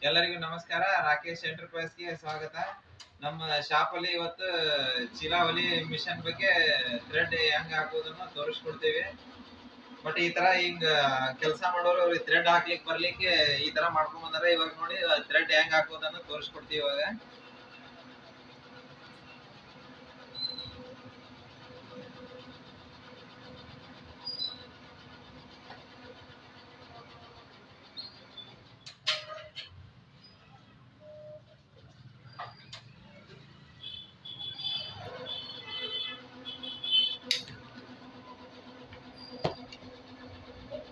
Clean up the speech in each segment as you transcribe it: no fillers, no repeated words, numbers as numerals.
ಎಲ್ಲರಿಗೂ ನಮಸ್ಕಾರ. ರಾಕೇಶ್ ಎಂಟರ್ಪ್ರೈಸ್ಗೆ ಸ್ವಾಗತ. ನಮ್ಮ ಶಾಪ್ ಅಲ್ಲಿ ಇವತ್ತು ಚೀಲಾ ಹೊಲಿ ಮಿಷನ್ ಬಗ್ಗೆ ಥ್ರೆಡ್ ಹೆಂಗ್ ಹಾಕೋದನ್ನ ತೋರಿಸ್ಕೊಡ್ತೀವಿ. ಬಟ್ ಈ ತರ ಹಿಂಗ ಕೆಲಸ ಮಾಡೋರು ಥ್ರೆಡ್ ಹಾಕ್ಲಿಕ್ಕೆ ಬರ್ಲಿಕ್ಕೆ ಈ ತರ ಮಾಡ್ಕೊಂಡ್ ಬಂದಾರೆ. ಇವಾಗ ನೋಡಿ ಥ್ರೆಡ್ ಹೆಂಗ್ ಹಾಕೋದನ್ನ ತೋರಿಸ್ಕೊಡ್ತೀವಿ ಇವಾಗ.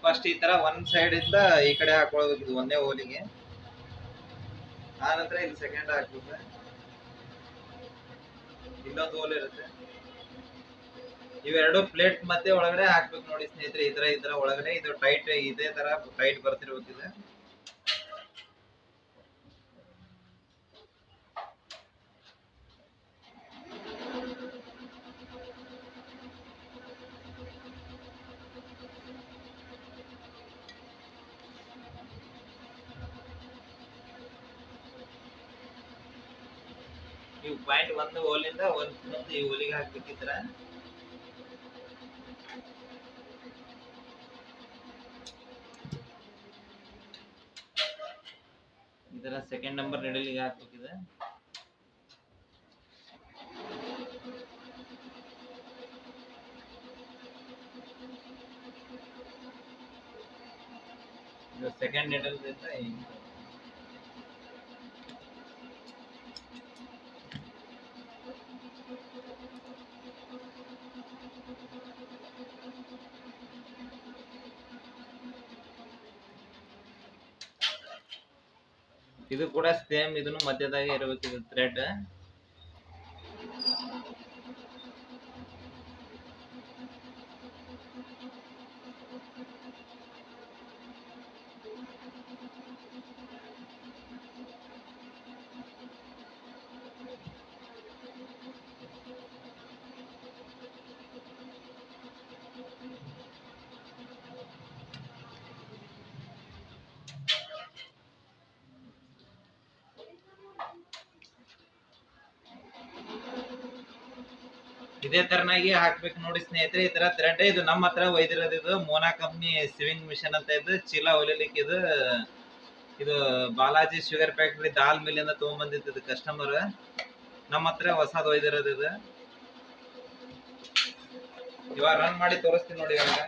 ಫಸ್ಟ್ ಈ ತರ ಒಂದ್ ಸೈಡ್ ಇಂದ ಈ ಕಡೆ ಹಾಕೊಳ್ಬೇಕು, ಇದು ಒಂದೇ ಹೋಲಿಗೆ. ಆ ನಂತರ ಇಲ್ಲಿ ಸೆಕೆಂಡ್ ಹಾಕ್ಬೇಕು, ಇಲ್ಲೊಂದು ಹೋಲ್ ಇರುತ್ತೆ. ಇವೆರಡು ಪ್ಲೇಟ್ ಮತ್ತೆ ಒಳಗಡೆ ಹಾಕ್ಬೇಕು ನೋಡಿ ಸ್ನೇಹಿತರೆ. ಈ ತರ ಒಳಗಡೆ ಇದು ಟೈಟ್, ಇದೇ ತರ ಟೈಟ್ ಬರ್ತಿರ್ಬೇಕಿದೆ. ನೀವು ಪಾಯಿಂಟ್ ಒಂದು ಹೋಲಿಂದ ಒಂದು ಈ ಹೋಲಿಗೆ ಹಾಕ್ಬೇಕಿದ್ರ. ಇದರ ಸೆಕೆಂಡ್ ನಂಬರ್ ನೆಡಲಿಗೆ ಹಾಕ್ಬೇಕಿದೆ. ಇದು ಸೆಕೆಂಡ್ ನೆಡಲ್ ಇದು ಕೂಡ ಸೇಮ್, ಇದನ್ನು ಮಧ್ಯದಾಗೆ ಇರಬೇಕು ಇದು ಥ್ರೆಡ್. ಇದೇ ತರನಾಗಿ ಹಾಕ್ಬೇಕು ನೋಡಿ ಸ್ನೇಹಿತರೆ. ಈ ತರ ಥ್ರೆಡ್ ಇದು ನಮ್ಮ ಹತ್ರ ಒಯ್ದಿರೋದು. ಇದು ಮೋನಾ ಕಂಪ್ನಿ ಸಿವಿಂಗ್ ಮಿಷನ್ ಅಂತ ಇದು ಚೀಲ ಹೊಲಿಲಿಕ್ಕೆ. ಇದು ಬಾಲಾಜಿ ಶುಗರ್ ಫ್ಯಾಕ್ಟ್ರಿ ದಾಲ್ ಮಿಲ್ಲಿಂದ ತಗೊಂಡ್ಬಂದಿದ್ದು ಕಸ್ಟಮರ್. ನಮ್ಮ ಹತ್ರ ಹೊಸದು ಒಯ್ದಿರೋದು ಇದು. ಇವಾಗ ರನ್ ಮಾಡಿ ತೋರಿಸ್ತೀನಿ ನೋಡಿ ಇವಾಗ.